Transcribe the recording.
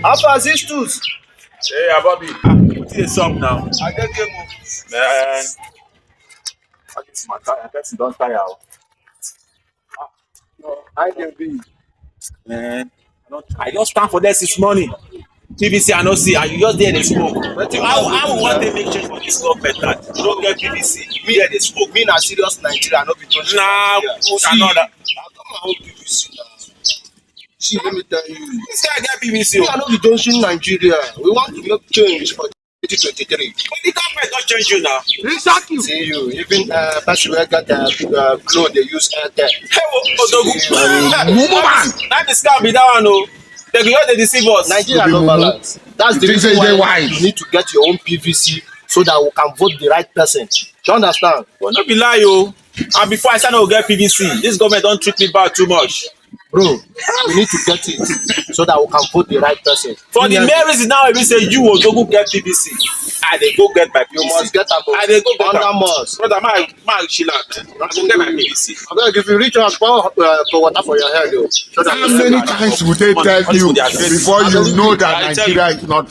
How far these tools? Hey, Bobby, put a song now. I get game. Man, I guess my tire. I guess you don't tire. I can be. Man, I just stand for this morning. PVC I no see, and you just there dey smoke. How we wan take make change for dis government that you no get PVC? Me here dey smoke. Me na serious Nigeria, no be joke. Nah, another. I got my own PVC now. See, let me tell you. This guy get PVC. Me, I no be junction Nigeria. We want to make change for 2023. But the government don change you now. Exactly. See you. Even person wey get clothes dey use Airtel. Hey, Odogu. That the scam be that one o. They go just dey deceive us. Nigeria no balance. That's the reason why you need to get your own PVC so that we can vote the right person. Do you understand? But no be lie o. And before I say I no go get PVC, this government don treat me bad too much. Bro, we need to get it so that we can vote the right person. For the main reason now we say you Odogu get PVC. I dey go get my PVC. You must get am. I dey go get am. Must. Brother, my chill out. I go get my PVC. Abeg, if you reach out, pour water for your head, so that How many times would they tell you before you know that Nigeria is not